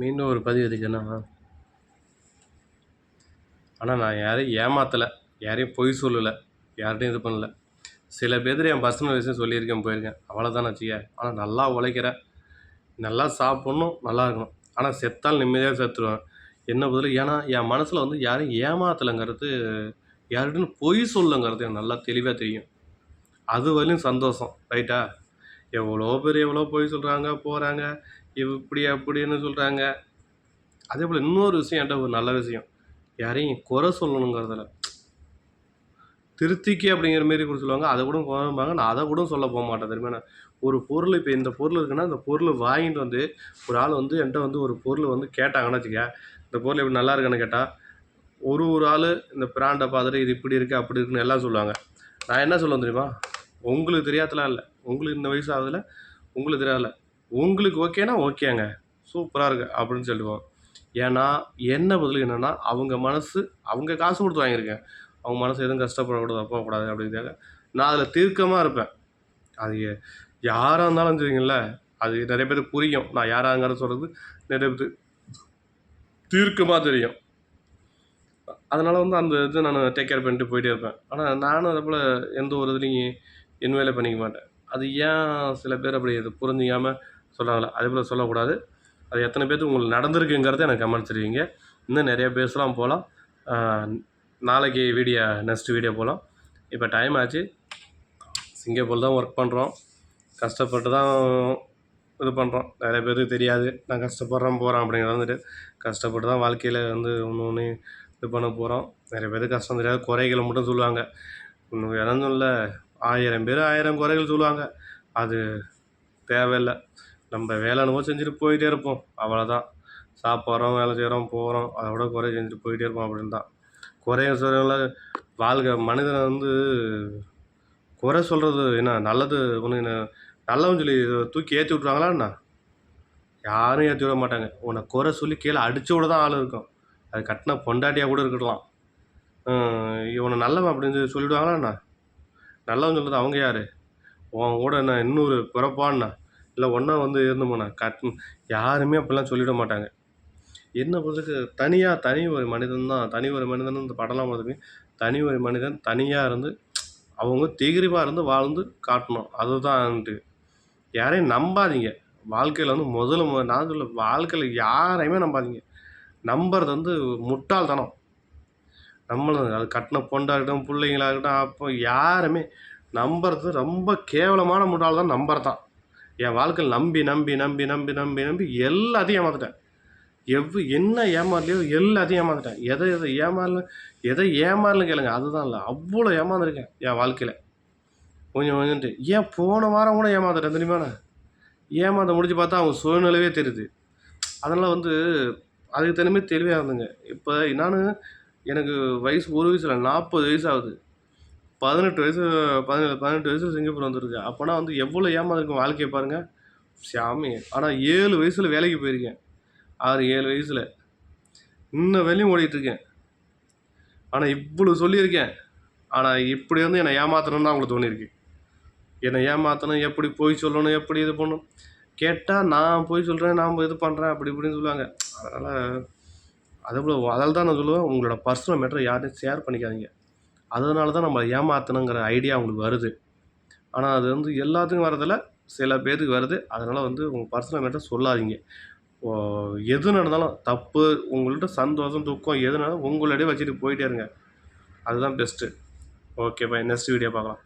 மீண்டும் ஒரு பதிவு இருக்குன்னா, ஆனால் நான் யாரையும் ஏமாற்றலை, யாரையும் பொய் சொல்லலை, யார்கிட்டையும் இது பண்ணல. சில பேர் என் பர்சனல் விஷயம் சொல்லியிருக்கேன், போயிருக்கேன், அவ்வளோதான் வச்சுக்க. ஆனால் நல்லா உழைக்கிறேன், நல்லா சாப்பிட்ணும், நல்லா இருக்கணும். ஆனால் செத்தால் நிம்மதியாக செத்துருவேன். என்ன பதில்? ஏன்னா என் மனசில் வந்து யாரையும் ஏமாற்றலைங்கிறது, யார்கிட்டையும் பொய் சொல்லங்கிறது எனக்கு நல்லா தெளிவாக தெரியும். அது வரையும் சந்தோஷம், ரைட்டா? எவ்வளோ பேர் எவ்வளோ பொய் சொல்கிறாங்க, போகிறாங்க, இப்படி அப்படின்னு சொல்கிறாங்க. அதே போல் இன்னொரு விஷயம், என்கிட்ட ஒரு நல்ல விஷயம், யாரையும் குறை சொல்லணுங்கிறதில்ல, திருத்திக்கு அப்படிங்கிற மாரி கூட சொல்லுவாங்க. அதை கூட குறைம்பாங்க. நான் அதை கூட சொல்ல போக மாட்டேன். தெரியுமா? ஒரு பொருள், இப்போ இந்த பொருள் இருக்குன்னா, இந்த பொருள் வாங்கிட்டு வந்து ஒரு ஆள் வந்து என்கிட்ட வந்து ஒரு பொருள் வந்து கேட்டாங்கன்னு வச்சுக்க, இந்த பொருள் எப்படி நல்லா இருக்கான்னு கேட்டால், ஒரு ஆள் இந்த பிராண்டை பார்த்துட்டு இது இப்படி இருக்குது அப்படி இருக்குன்னு எல்லாம் சொல்லுவாங்க. நான் என்ன சொல்லுவேன் தெரியுமா? உங்களுக்கு தெரியாதலாம் இல்லை, உங்களுக்கு இந்த வயசு ஆகுதுல, உங்களுக்கு தெரியாதுல்ல, உங்களுக்கு ஓகேனா ஓகேங்க, சூப்பராக இருக்குது அப்படின்னு சொல்லுவோம். ஏன்னா என்ன பதில் என்னென்னா, அவங்க மனசு, அவங்க காசு கொடுத்து வாங்கியிருக்கேன், அவங்க மனசு எதுவும் கஷ்டப்படக்கூடாது, போகக்கூடாது அப்படிங்கிறதுக்காக நான் அதில் தீர்க்கமாக இருப்பேன். அது யாராக இருந்தாலும் சரிங்கள, அது நிறைய பேருக்கு புரியும். நான் யாராங்கிறத சொல்கிறது நிறைய பேருக்கு தீர்க்கமாக தெரியும். அதனால் வந்து அந்த இது நான் டேக் கேர் பண்ணிட்டு போயிட்டே இருப்பேன். ஆனால் நானும் அதே போல் எந்த ஒரு இதுலேயும் இன்வால்வ் பண்ணிக்க மாட்டேன். அது ஏன் சில பேர் அப்படி இது புரிஞ்சிக்காமல் சொல்கிறாங்களே, அதே போல் சொல்லக்கூடாது. அது எத்தனை பேருக்கு உங்களுக்கு நடந்திருக்குங்கிறத எனக்கு கமெண்ட் தெரிவிங்க. இன்னும் நிறைய பேசலாம், போகலாம். நாளைக்கு நெக்ஸ்ட் வீடியோ போகலாம். இப்போ டைம் ஆச்சு. சிங்கப்பூர் தான் ஒர்க் பண்ணுறோம், கஷ்டப்பட்டு தான் இது பண்ணுறோம். நிறைய பேருக்கு தெரியாது நான் கஷ்டப்படுறேன் போகிறேன் அப்படிங்கிறது. வந்துட்டு கஷ்டப்பட்டு தான் வாழ்க்கையில் வந்து ஒன்று இது பண்ண போகிறோம். நிறைய பேருக்கு கஷ்டம் தெரியாது, குறைகளை மட்டும் சொல்லுவாங்க. இன்னும் இறந்தும் இல்லை, 1000 பேர் 1000 குறைகள் சொல்லுவாங்க. அது தேவையில்லை. நம்ம வேலை என்னவோ செஞ்சுட்டு போயிட்டே இருப்போம், அவ்வளோதான். சாப்பிட்றோம், வேலை செய்கிறோம், போகிறோம், அதோட குறை செஞ்சுட்டு போயிட்டே இருப்போம். அப்படின்னு தான் குறைய சொல்ல வாழ்க்கை. மனிதனை வந்து குறை சொல்கிறது என்ன நல்லது ஒன்று, என்ன நல்லவன்னு சொல்லி தூக்கி ஏற்றி விட்ருவாங்களா என்ன? யாரும் ஏற்றி விட மாட்டாங்க. உன்னை குறை சொல்லி கீழே அடித்து விட தான் ஆள் இருக்கும். அது கட்டின பொண்டாட்டியாக கூட இருக்கலாம். இவனை நல்லவன் அப்படின்னு சொல்லி சொல்லிவிடுவாங்களா என்ன? நல்லவன் சொல்கிறது அவங்க யார்? உன் கூட என்ன இன்னொரு பிறப்பான்னா, இல்லை ஒன்றா வந்து இருந்தோம்னா யாருமே அப்படிலாம் சொல்லிவிட மாட்டாங்க. என்ன பொறுத்தக்கு தனி ஒரு மனிதன் தான். தனி ஒரு மனிதன் இந்த படம்லாம் பார்த்துருக்கேன். தனி ஒரு மனிதன் தனியாக இருந்து அவங்க திகிரிவாக இருந்து வாழ்ந்து காட்டணும். அதுதான்ட்டு யாரையும் நம்பாதீங்க. வாழ்க்கையில் வந்து முதல்ல நான் சொல்ல, வாழ்க்கையில் யாரையுமே நம்பாதீங்க. நம்புறது வந்து முட்டாள்தனம். நம்மளும் அது கட்டின பொண்டாகட்டும், பிள்ளைங்களாகட்டும், அப்போ யாருமே நம்புறது ரொம்ப கேவலமான முட்டாள் தான். நம்புறதான் என் வாழ்க்கையில் நம்பி நம்பி நம்பி நம்பி நம்பி நம்பி எல்லாத்தையும் ஏமாத்துட்டேன். என்ன ஏமாறலையோ எல்லாத்தையும் ஏமாந்துட்டேன். எதை ஏமாறலன்னு கேளுங்க, அதுதான் இல்லை, அவ்வளோ ஏமாந்துருக்கேன் என் வாழ்க்கையில். கொஞ்சம் கொஞ்சம்ட்டு ஏன் போன வாரம் கூட ஏமாந்துட்டேன் தெரியுமாண்ணே. ஏமாந்த முடிச்சு பார்த்தா அவங்க சூழ்நிலையே தெரியுது. அதனால் வந்து அதுக்கு தனிமே தெளிவாக இருந்துங்க. இப்போ நான் எனக்கு வயசு ஒரு வயசு இல்லை, 40 வயசு ஆகுது. 18 வயசு 18 வயசு சிங்கப்பூர் வந்துருக்கு. அப்போனா வந்து எவ்வளோ ஏமாந்துருக்கும் வாழ்க்கையை பாருங்கள், சாமி. ஆனால் 7 வயசில் வேலைக்கு போயிருக்கேன், 6-7 வயசில் இன்ன வேலையும் ஓடிட்டுருக்கேன். ஆனால் இவ்வளோ சொல்லியிருக்கேன். ஆனால் இப்படி வந்து என்னை ஏமாற்றணும்னு தான் அவங்களுக்கு தோணியிருக்கு. என்னை ஏமாற்றணும், எப்படி போய் சொல்லணும், எப்படி இது பண்ணணும் கேட்டால் நான் போய் சொல்கிறேன், நான் இது பண்ணுறேன் அப்படி இப்படின்னு சொல்லுவாங்க. அதனால் அதில் தான் நான் சொல்லுவேன், உங்களோட பர்சனல் மேட்டரை யார்ட்டையும் ஷேர் பண்ணிக்காதீங்க. அதனால தான் நம்மளை ஏமாற்றணுங்கிற ஐடியா அவங்களுக்கு வருது. ஆனால் அது வந்து எல்லாத்துக்கும் வரதில்லை, சில பேருக்கு வருது. அதனால் வந்து உங்கள் பர்சனல் மேட்டரை சொல்லாதீங்க. எது நடந்தாலும் தப்பு, உங்கள்கிட்ட சந்தோஷம் துக்கம் எது நடந்தாலும் உங்களோடய வச்சுட்டு போயிட்டே இருங்க. அதுதான் best. Okay, bye. Next video பார்க்கலாம்.